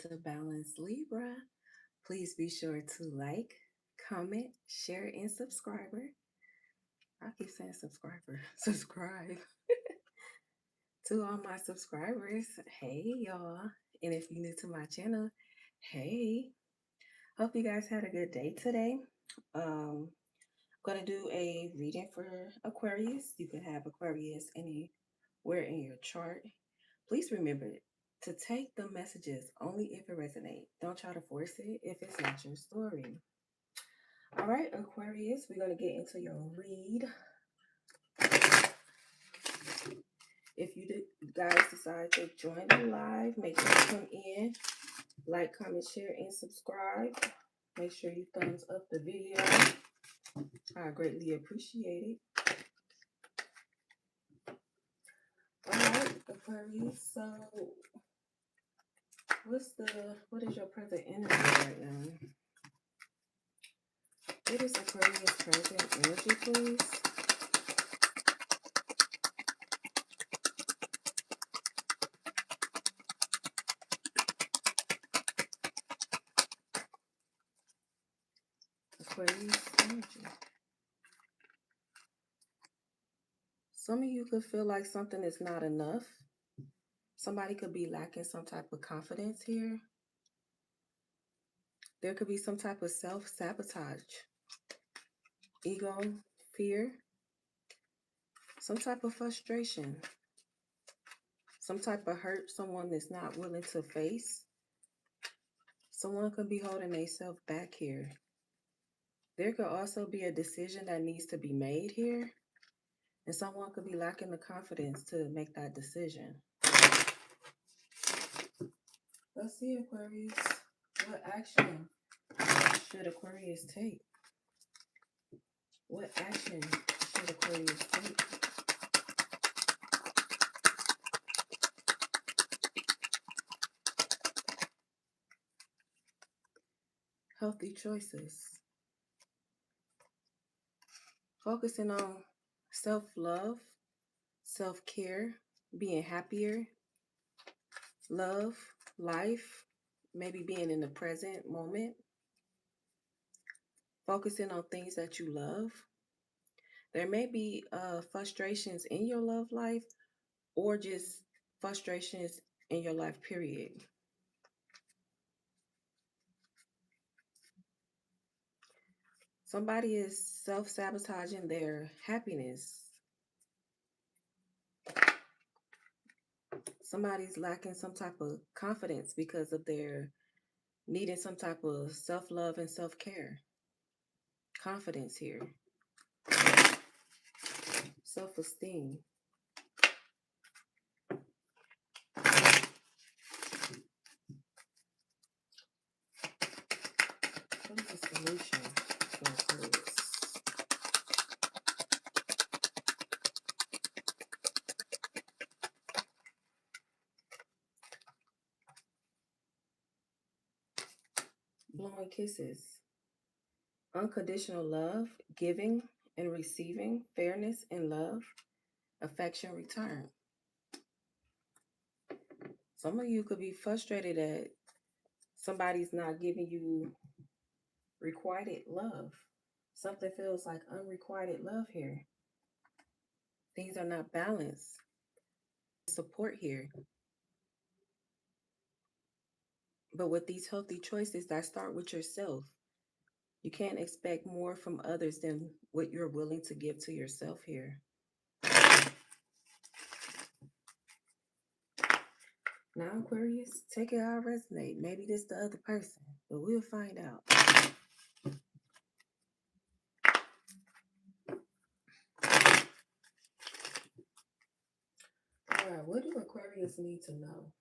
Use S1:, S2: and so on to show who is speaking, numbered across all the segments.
S1: into Balance Libra. Please be sure to like, comment, share, and subscriber. I keep saying subscriber. Subscribe to all my subscribers. Hey, y'all. And if you're new to my channel, hey. Hope you guys had a good day today. I'm going to do a reading for Aquarius. You can have Aquarius anywhere in your chart. Please remember to take the messages only if it resonates. Don't try to force it if it's not your story. All right, Aquarius, we're going to get into your read. If you guys decide to join the live, make sure you come in, like, comment, share, and subscribe. Make sure you thumbs up the video. I greatly appreciate it. All right, Aquarius. So, what is your present energy right now? What is Aquarius present energy, please? Aquarius energy. Some of you could feel like something is not enough. Somebody could be lacking some type of confidence here. There could be some type of self-sabotage, ego, fear, some type of frustration, some type of hurt someone is not willing to face. Someone could be holding themselves back here. There could also be a decision that needs to be made here, and someone could be lacking the confidence to make that decision. Let's see, Aquarius. What action should Aquarius take? What action should Aquarius take? Healthy choices. Focusing on self-love, self-care, being happier, love, life, maybe being in the present moment. Focusing on things that you love. There may be frustrations in your love life or just frustrations in your life, period. Somebody is self-sabotaging their happiness. Somebody's lacking some type of confidence because of their needing some type of self-love and self-care. Confidence here. Self-esteem. What is the solution for Aquarius? Blowing kisses. Unconditional love, giving and receiving, fairness and love, affection return. Some of you could be frustrated that somebody's not giving you requited love. Something feels like unrequited love here. Things are not balanced. Support here. But with these healthy choices that start with yourself, you can't expect more from others than what you're willing to give to yourself here. Now, Aquarius, take it how it resonate. Maybe this the other person, but we'll find out. All right, what do Aquarius need to know?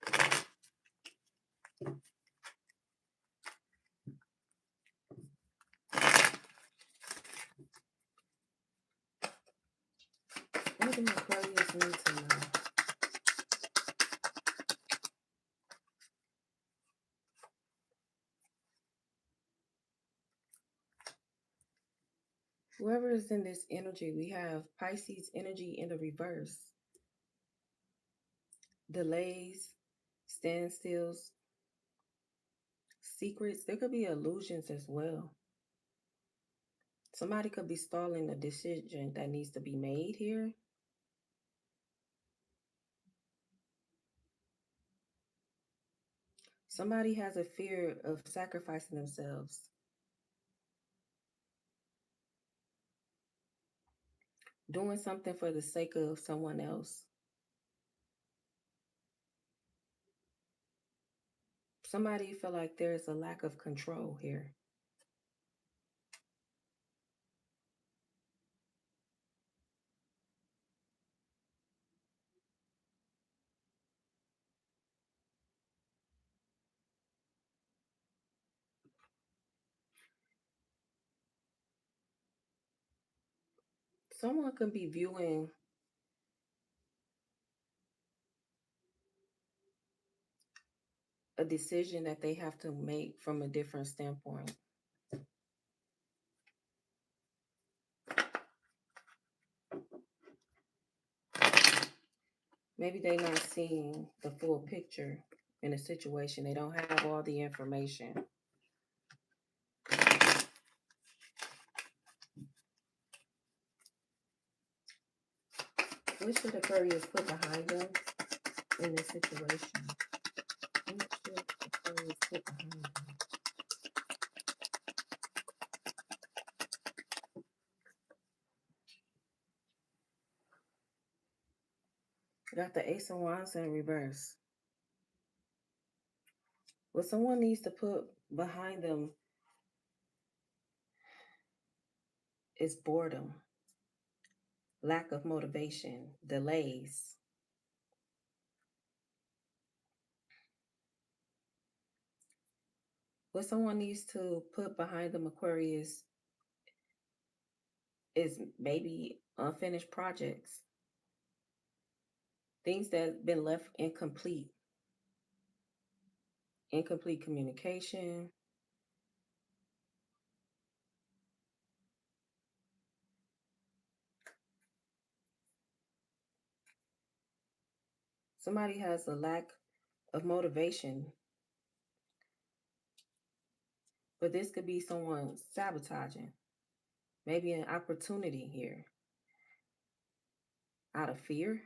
S1: What do Aquarius need to know? Whoever is in this energy, we have Pisces energy in the reverse. Delays, standstills, secrets. There could be illusions as well. Somebody could be stalling a decision that needs to be made here. Somebody has a fear of sacrificing themselves, doing something for the sake of someone else. Somebody feel like there's a lack of control here. Someone could be viewing a decision that they have to make from a different standpoint. Maybe they're not seeing the full picture in a situation. They don't have all the information. What should Aquarius put behind them in this situation? What should Aquarius put behind them? Got the Ace of Wands in reverse. What someone needs to put behind them is boredom, lack of motivation, delays. What someone needs to put behind them, Aquarius, is maybe unfinished projects, things that have been left incomplete, incomplete communication. Somebody has a lack of motivation, but this could be someone sabotaging, maybe an opportunity here out of fear.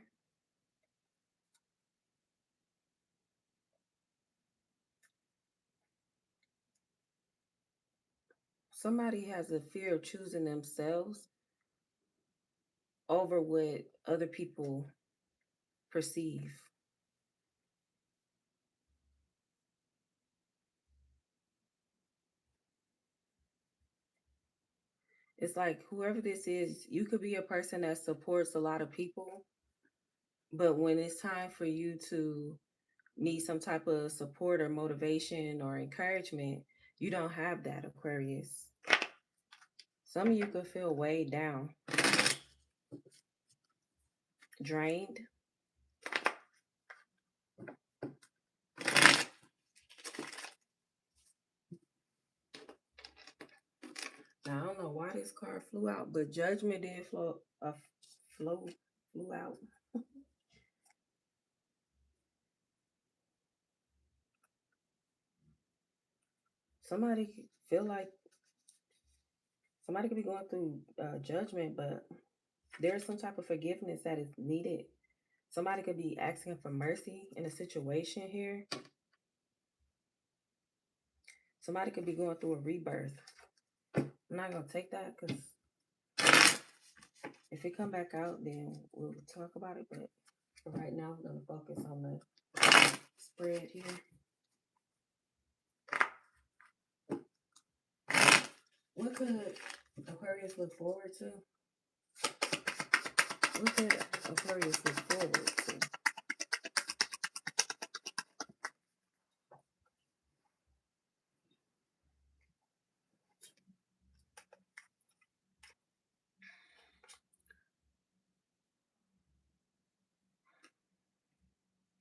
S1: Somebody has a fear of choosing themselves over what other people perceive. It's like whoever this is, you could be a person that supports a lot of people, but when it's time for you to need some type of support or motivation or encouragement, you don't have that, Aquarius. Some of you could feel weighed down, drained. Now I don't know why this card flew out, but judgment did flow flew out. Somebody feel like somebody could be going through judgment, but there's some type of forgiveness that is needed. Somebody could be asking for mercy in a situation here. Somebody could be going through a rebirth. I'm not gonna take that because if it come back out, then we'll talk about it. But for right now, I'm gonna focus on the spread here. What could Aquarius look forward to? What could Aquarius look forward to?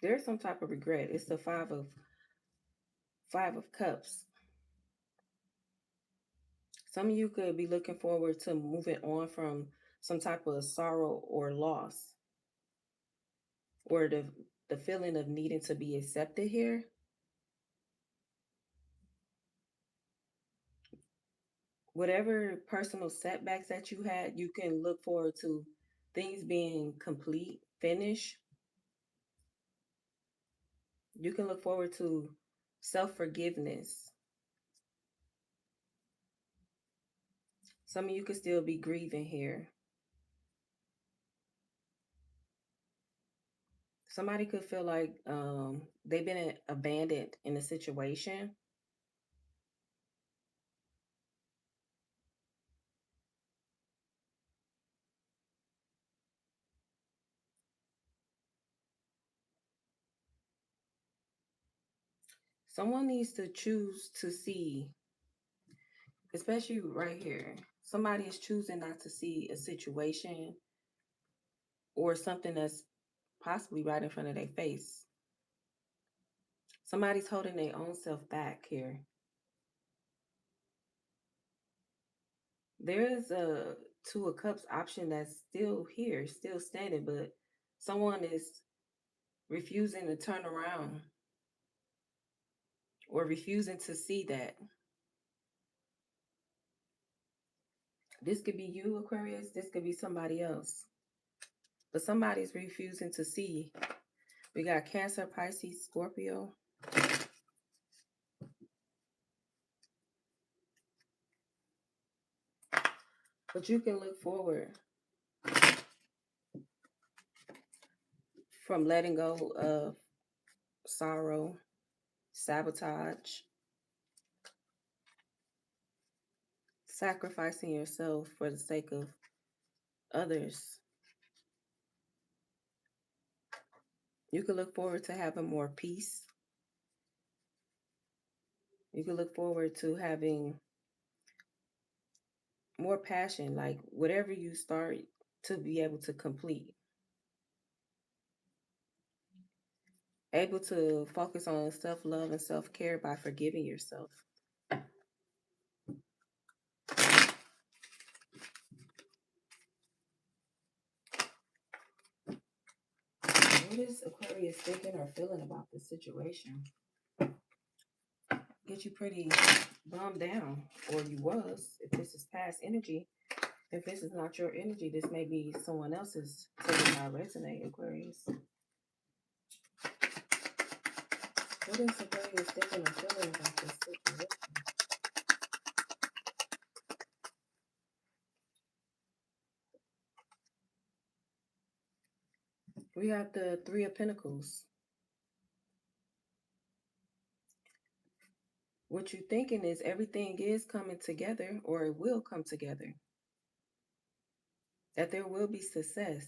S1: There's some type of regret. It's the five of cups. Some of you could be looking forward to moving on from some type of sorrow or loss, or the feeling of needing to be accepted here. Whatever personal setbacks that you had, you can look forward to things being complete, finished. You can look forward to self forgiveness. Some of you could still be grieving here. Somebody could feel like they've been abandoned in a situation. Someone needs to choose to see, especially right here. Somebody is choosing not to see a situation or something that's possibly right in front of their face. Somebody's holding their own self back here. There is a Two of Cups option that's still here, still standing, but someone is refusing to turn around or refusing to see that. This could be you, Aquarius. This could be somebody else. But somebody's refusing to see. We got Cancer, Pisces, Scorpio. But you can look forward from letting go of sorrow, sabotage, sacrificing yourself for the sake of others. You can look forward to having more peace. You can look forward to having more passion, like whatever you start to be able to complete. Able to focus on self love and self care by forgiving yourself. What is Aquarius thinking or feeling about this situation? Get you pretty bummed down, or you was, if this is past energy. If this is not your energy, this may be someone else's taking my resonate, Aquarius. What is Aquarius thinking or feeling about this situation? We have the Three of Pentacles. What you're thinking is everything is coming together, or it will come together. That there will be success.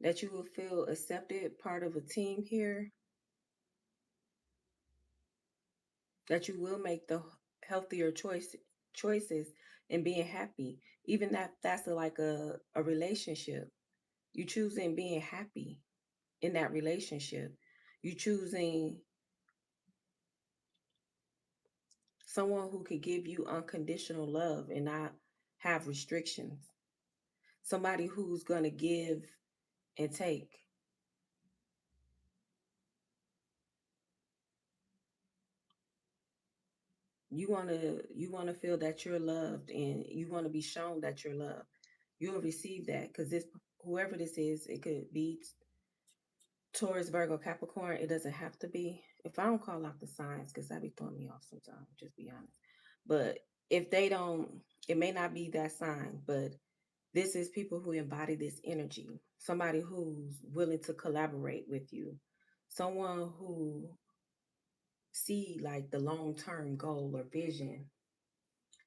S1: That you will feel accepted, part of a team here. That you will make the healthier choices and being happy. Even that that's like a relationship. You choosing being happy in that relationship. You choosing someone who can give you unconditional love and not have restrictions. Somebody who's going to give and take. You want to feel that you're loved, and you want to be shown that you're loved. You'll receive that, because this, whoever this is, it could be Taurus, Virgo, Capricorn. It doesn't have to be. If I don't call out the signs, because that be throwing me off sometimes, just be honest. But if they don't, it may not be that sign, but this is people who embody this energy. Somebody who's willing to collaborate with you. Someone who see like the long-term goal or vision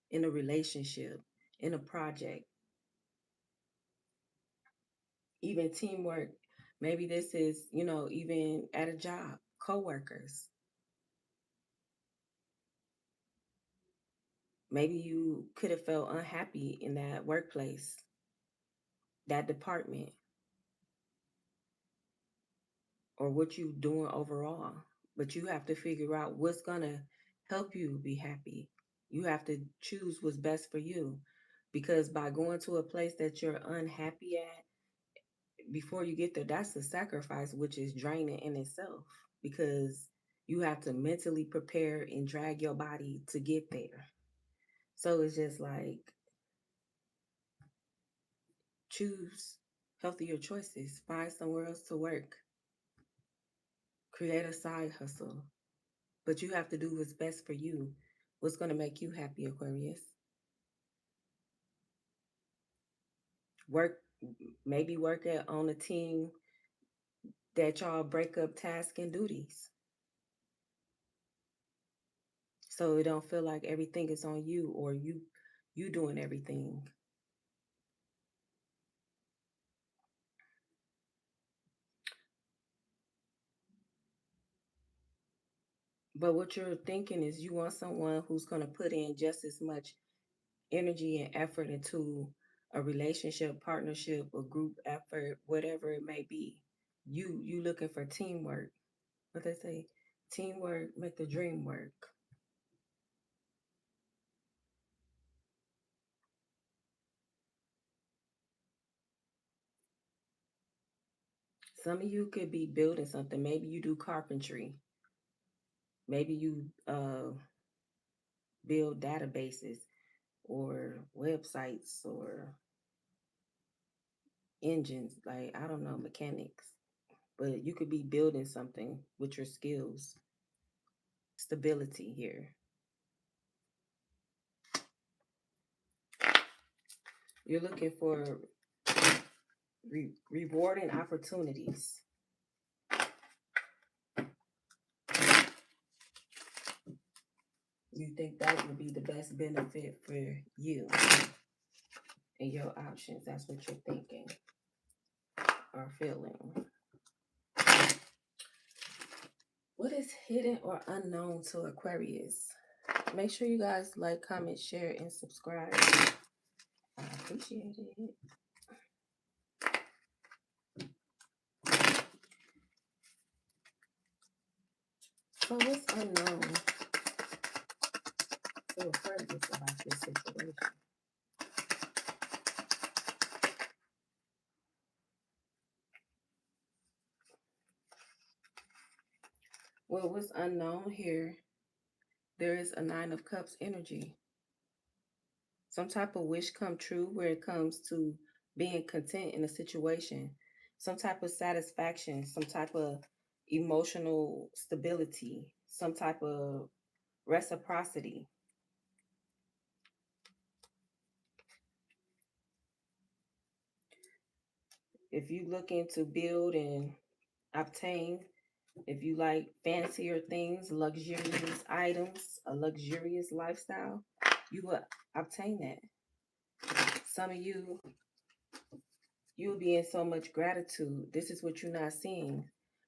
S1: in a relationship, in a project, even teamwork. Maybe this is, even at a job, co-workers. Maybe you could have felt unhappy in that workplace, that department, or what you doing overall. But you have to figure out what's gonna help you be happy. You have to choose what's best for you. Because by going to a place that you're unhappy at, before you get there, that's a sacrifice, which is draining in itself. Because you have to mentally prepare and drag your body to get there. So it's just like choose healthier choices, find somewhere else to work, create a side hustle. But you have to do what's best for you, what's going to make you happy, Aquarius. Work, maybe work on a team that y'all break up tasks and duties. So it don't feel like everything is on you or you doing everything. But what you're thinking is you want someone who's going to put in just as much energy and effort into a relationship, partnership, or group effort, whatever it may be. You looking for teamwork. What they say, teamwork make the dream work. Some of you could be building something. Maybe you do carpentry. Maybe you build databases or websites or engines. Like I don't know, mechanics. But you could be building something with your skills. Stability here. You're looking for rewarding opportunities. You think that would be the best benefit for you and your options. That's what you're thinking or feeling. What is hidden or unknown to Aquarius? Make sure you guys like, comment, share, and subscribe. I appreciate it. So what's unknown to Aquarius about this situation? Well, what's unknown here, there is a Nine of Cups energy. Some type of wish come true where it comes to being content in a situation, some type of satisfaction, some type of emotional stability, some type of reciprocity. If you looking to build and obtain, if you like fancier things, luxurious items, a luxurious lifestyle, you will obtain that. Some of you, you'll be in so much gratitude. This is what you're not seeing.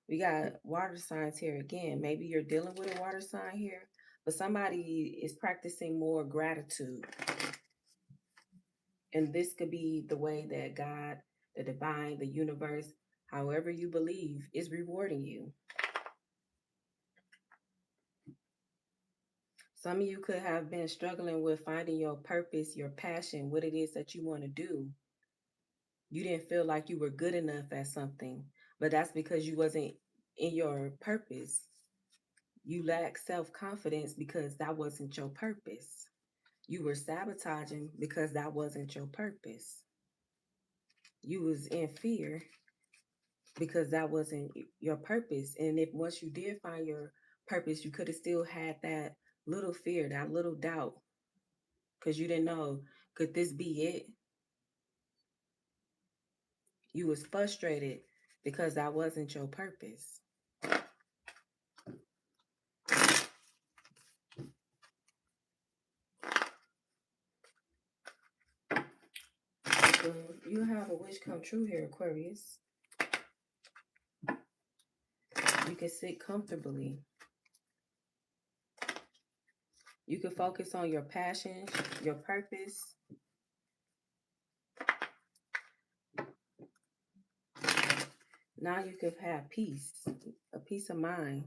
S1: We got water signs here again. Maybe you're dealing with a water sign here, but somebody is practicing more gratitude. And this could be the way that God, the divine, the universe, however you believe, is rewarding you. Some of you could have been struggling with finding your purpose, your passion, what it is that you want to do. You didn't feel like you were good enough at something, but that's because you wasn't in your purpose. You lack self-confidence because that wasn't your purpose. You were sabotaging because that wasn't your purpose. You was in fear because that wasn't your purpose. And if once you did find your purpose, you could have still had that little fear, that little doubt, because you didn't know, could this be it? You was frustrated because that wasn't your purpose. So you have a wish come true here, Aquarius. You can sit comfortably. You can focus on your passion, your purpose. Now you can have peace, a peace of mind.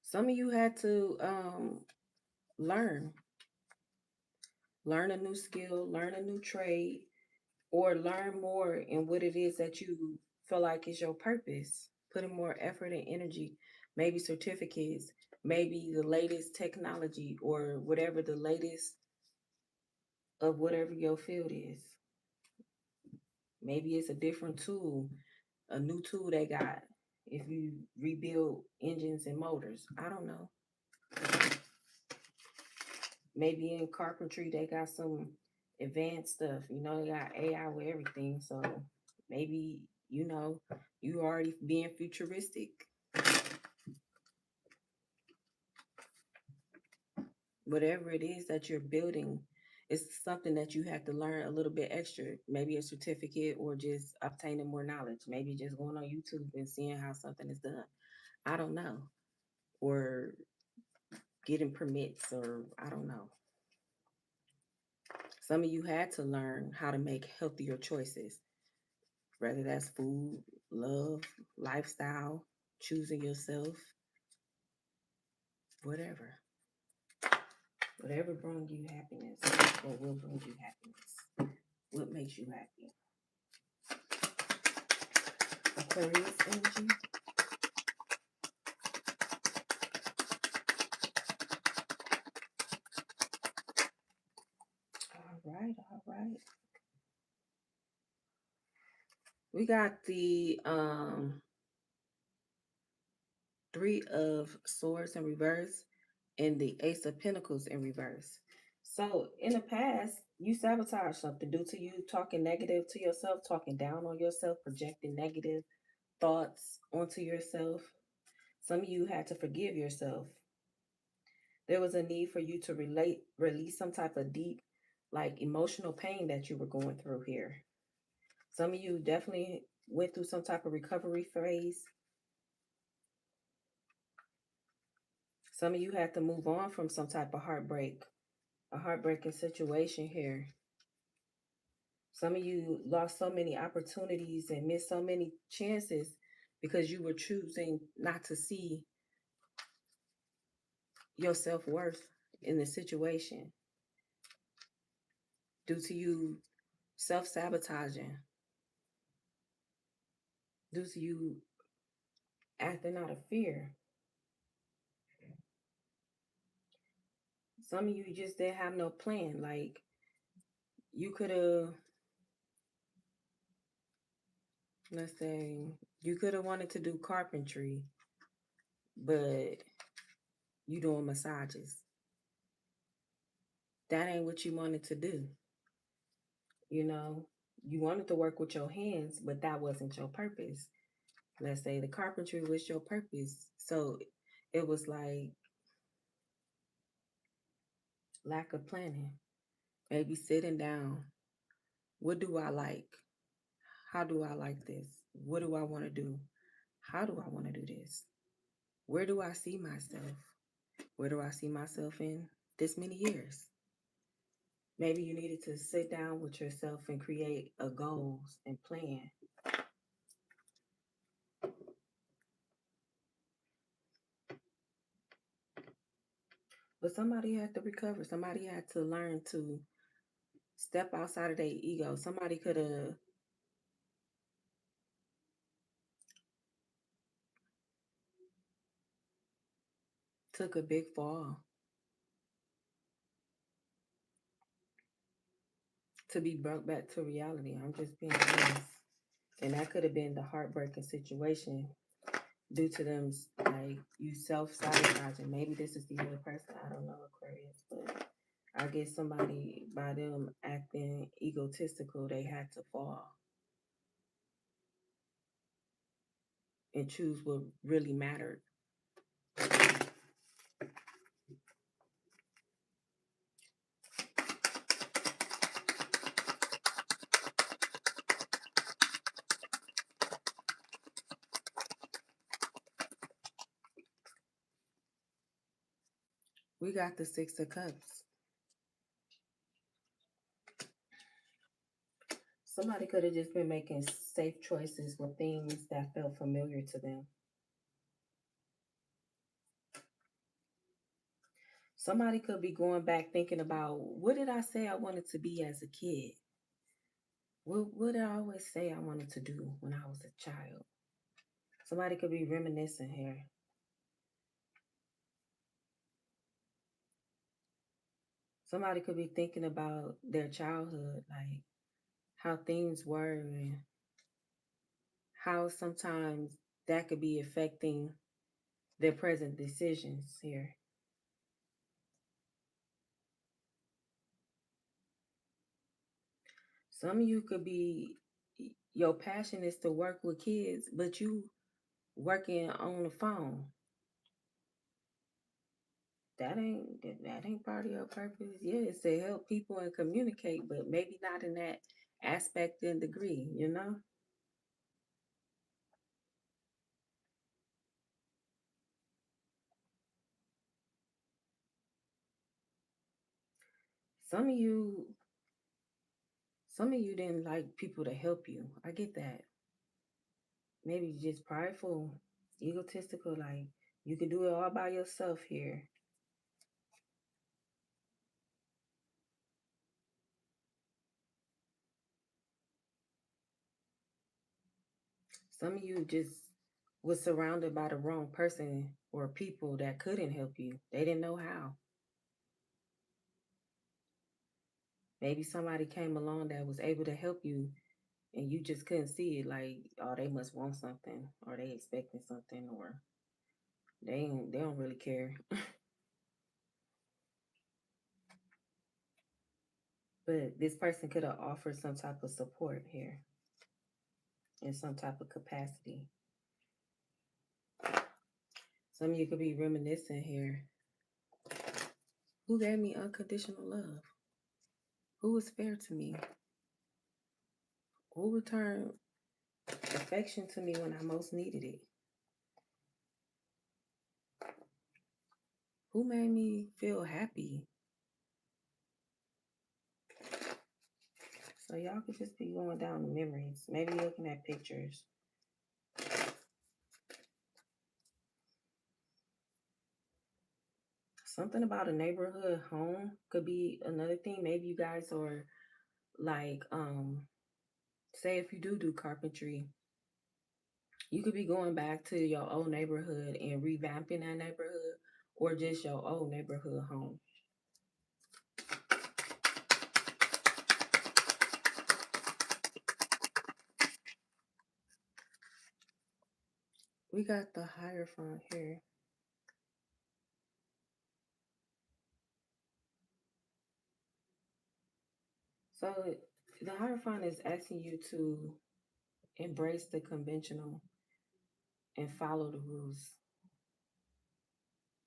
S1: Some of you had to learn, learn a new skill, learn a new trade, or learn more in what it is that you feel like is your purpose. Putting more effort and energy, maybe certificates, maybe the latest technology or whatever the latest of whatever your field is. Maybe it's a different tool, a new tool they got. If you rebuild engines and motors, I don't know. Maybe in carpentry they got some advanced stuff. You know, they got AI with everything. So maybe, you already being futuristic. Whatever it is that you're building, it's something that you have to learn a little bit extra. Maybe a certificate or just obtaining more knowledge. Maybe just going on YouTube and seeing how something is done. I don't know. Or getting permits, or I don't know. Some of you had to learn how to make healthier choices, whether that's food, love, lifestyle, choosing yourself, whatever. Whatever brings you happiness or will bring you happiness. What makes you happy? Aquarius energy. All right, all right. We got the Three of Swords in reverse and the Ace of Pentacles in reverse. So in the past, you sabotaged something due to you talking negative to yourself, talking down on yourself, projecting negative thoughts onto yourself. Some of you had to forgive yourself. There was a need for you to release some type of deep, like emotional pain that you were going through here. Some of you definitely went through some type of recovery phase. Some of you had to move on from some type of heartbreak, a heartbreaking situation here. Some of you lost so many opportunities and missed so many chances because you were choosing not to see your self worth in the situation due to you self sabotaging, due to you acting out of fear. Some of you just didn't have no plan. Like you could have, let's say, you could have wanted to do carpentry, but you doing massages. That ain't what you wanted to do. You know, you wanted to work with your hands, but that wasn't your purpose. Let's say the carpentry was your purpose. So it was like lack of planning. Maybe sitting down. What do I like? How do I like this? What do I want to do? How do I want to do this? Where do I see myself? Where do I see myself in this many years? Maybe you needed to sit down with yourself and create a goals and plan. But somebody had to recover. Somebody had to learn to step outside of their ego. Somebody could have took a big fall to be brought back to reality. I'm just being honest. And that could have been the heartbreaking situation due to them, like, you self-sabotaging. Maybe this is the other person. I don't know, Aquarius. But I guess somebody, by them acting egotistical, they had to fall and choose what really mattered. We got the Six of Cups. Somebody could have just been making safe choices with things that felt familiar to them. Somebody could be going back thinking about, what did I say I wanted to be as a kid? What did I always say I wanted to do when I was a child? Somebody could be reminiscing here. Somebody could be thinking about their childhood, like how things were and how sometimes that could be affecting their present decisions here. Some of you could be your passion is to work with kids, but you working on the phone. That ain't part of your purpose. Yeah, it's to help people and communicate, but maybe not in that aspect and degree, you know? Some of you some of you didn't like people to help you. I get that. Maybe you're just prideful, egotistical, like you can do it all by yourself here. Some of you just was surrounded by the wrong person or people that couldn't help you. They didn't know how. Maybe somebody came along that was able to help you and you just couldn't see it, like, oh, they must want something or they expecting something or they don't really care. But this person could have offered some type of support here in some type of capacity. Some of you could be reminiscing here. Who gave me unconditional love? Who was fair to me? Who returned affection to me when I most needed it? Who made me feel happy? So y'all could just be going down the memories, maybe looking at pictures. Something about a neighborhood home could be another thing. Maybe you guys are like, say if you do carpentry, you could be going back to your old neighborhood and revamping that neighborhood, or just your old neighborhood home. We got the Hierophant here. So the Hierophant is asking you to embrace the conventional and follow the rules.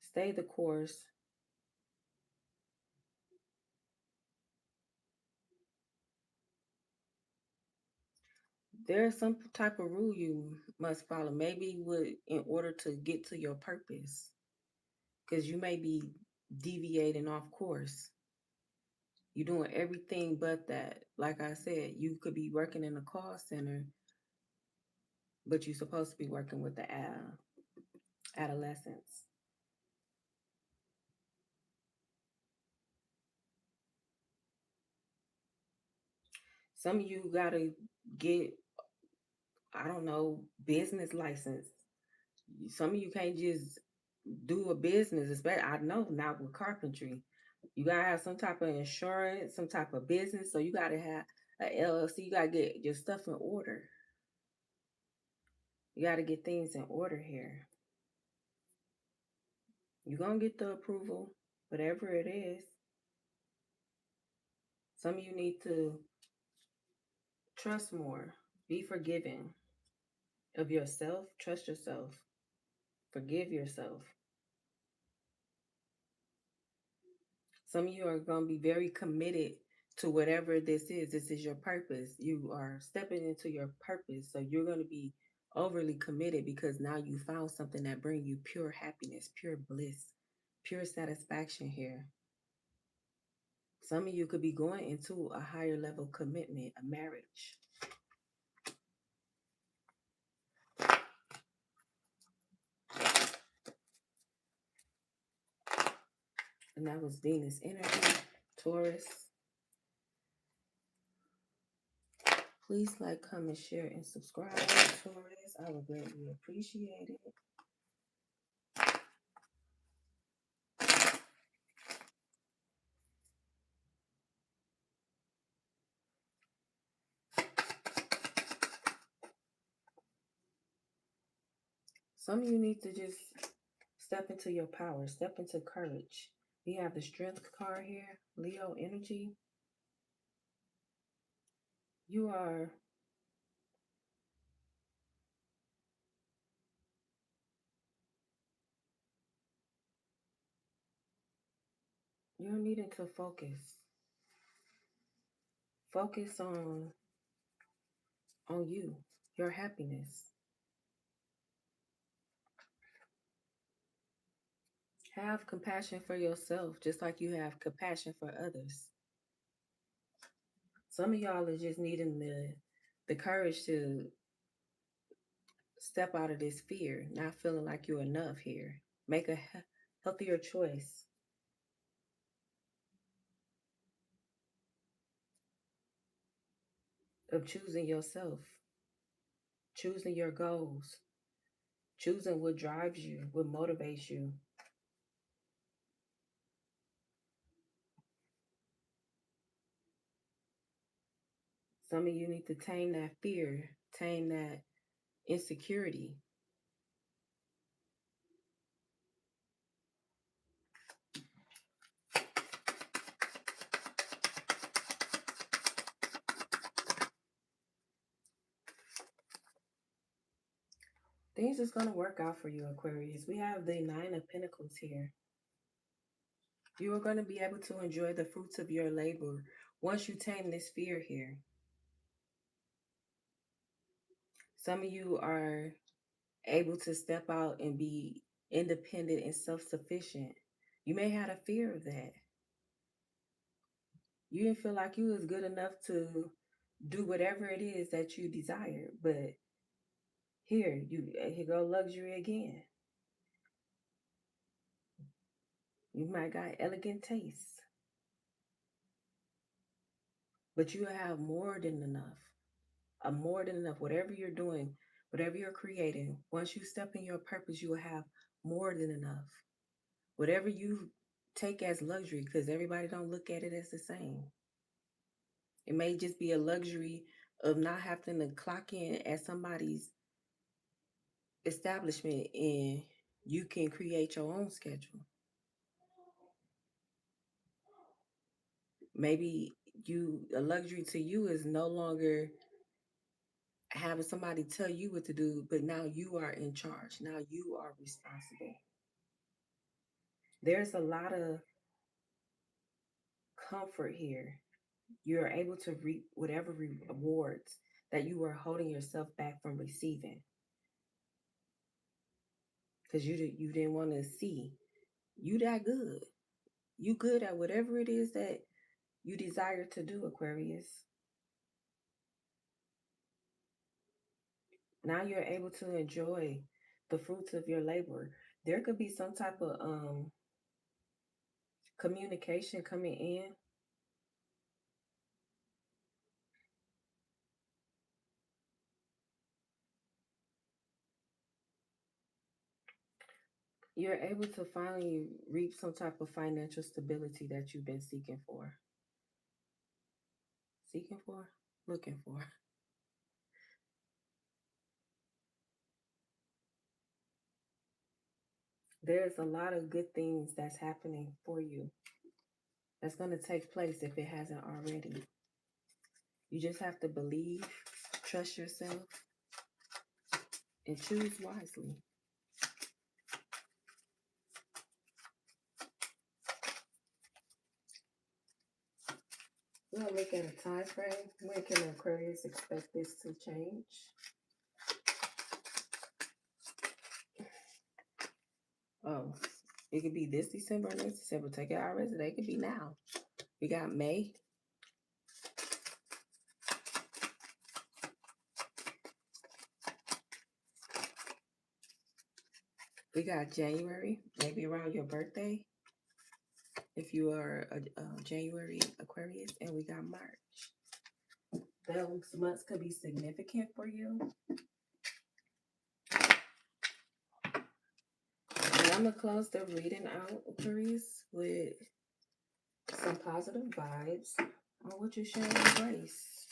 S1: Stay the course. There's some type of rule you must follow, maybe in order to get to your purpose, because you may be deviating off course. You're doing everything but that. Like I said, you could be working in a call center, but you're supposed to be working with the adolescents. Some of you gotta get, I don't know, business license. Some of you can't just do a business, especially I know not with carpentry. You gotta have some type of insurance, some type of business. So you gotta have a LLC. You gotta get your stuff in order. You gotta get things in order here. You're gonna get the approval, whatever it is. Some of you need to trust more, be forgiving of yourself, trust yourself, forgive yourself. Some of you are going to be very committed to whatever this is. This is your purpose. You are stepping into your purpose. So you're going to be overly committed because now you found something that brings you pure happiness, pure bliss, pure satisfaction here. Some of you could be going into a higher level commitment, a marriage. And that was Venus energy, Taurus. Please like, comment, share, and subscribe, Taurus. I would greatly appreciate it. Some of you need to just step into your power, step into courage. We have the strength card here, Leo energy. You are you're needing to focus. Focus on you, your happiness. Have compassion for yourself, just like you have compassion for others. Some of y'all are just needing the courage to step out of this fear, not feeling like you're enough here. Make a healthier choice of choosing yourself, choosing your goals, choosing what drives you, what motivates you. Some of you need to tame that fear, tame that insecurity. Things is going to work out for you, Aquarius. We have the Nine of Pentacles here. You are going to be able to enjoy the fruits of your labor once you tame this fear here. Some of you are able to step out and be independent and self-sufficient. You may have a fear of that. You didn't feel like you was good enough to do whatever it is that you desire, but here go luxury again. You might got elegant taste, but you have more than enough. More than enough. Whatever you're doing, whatever you're creating, once you step in your purpose, you will have more than enough. Whatever you take as luxury, because everybody don't look at it as the same. It may just be a luxury of not having to clock in at somebody's establishment and you can create your own schedule. Maybe a luxury to you is no longer having somebody tell you what to do, but now you are in charge. Now you are responsible. There's a lot of comfort here. You're able to reap whatever rewards that you were holding yourself back from receiving because you didn't want to see. You that good. You good at whatever it is that you desire to do, Aquarius. Now you're able to enjoy the fruits of your labor. There could be some type of communication coming in. You're able to finally reap some type of financial stability that you've been seeking for. Seeking for? Looking for. There's a lot of good things that's happening for you. That's going to take place if it hasn't already. You just have to believe, trust yourself, and choose wisely. We're going to look at a time frame. When can Aquarius expect this to change? Oh, it could be this December or next December. Take it out resident. It could be now. We got May. We got January, maybe around your birthday, if you are a January Aquarius, and we got March. Those months could be significant for you. And I'm going to close the reading out, Aquarius, with some positive vibes on what you should embrace.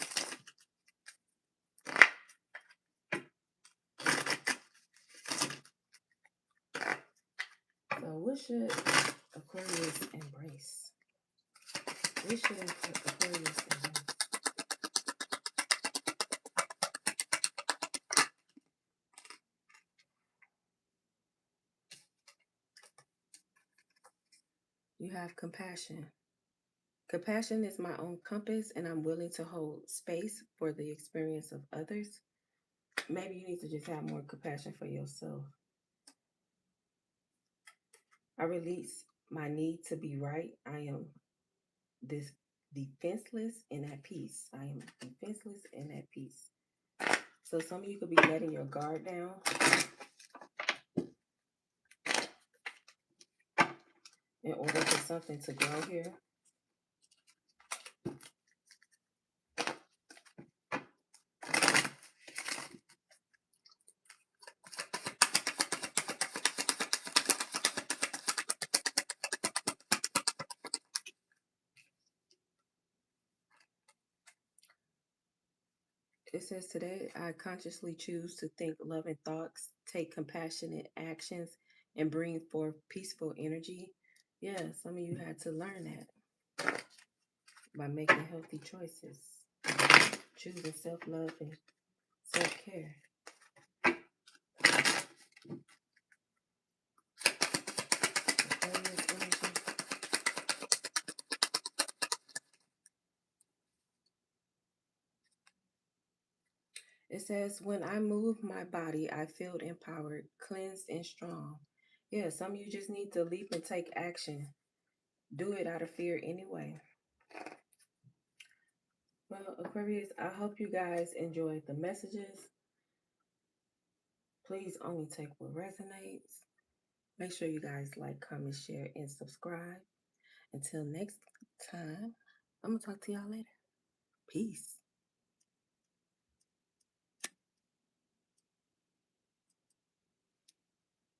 S1: So, what should Aquarius embrace? What should Aquarius embrace? You have compassion. Compassion is my own compass, and I'm willing to hold space for the experience of others. Maybe you need to just have more compassion for yourself. I release my need to be right. I am this defenseless and at peace. I am defenseless and at peace. So some of you could be letting your guard down in order for something to grow here. It says today, I consciously choose to think loving thoughts, take compassionate actions, and bring forth peaceful energy. Yeah, some of you had to learn that by making healthy choices, choosing self love and self care. It says, when I move my body, I feel empowered, cleansed, and strong. Yeah, some of you just need to leap and take action. Do it out of fear anyway. Well, Aquarius, I hope you guys enjoyed the messages. Please only take what resonates. Make sure you guys like, comment, share, and subscribe. Until next time, I'm going to talk to y'all later. Peace.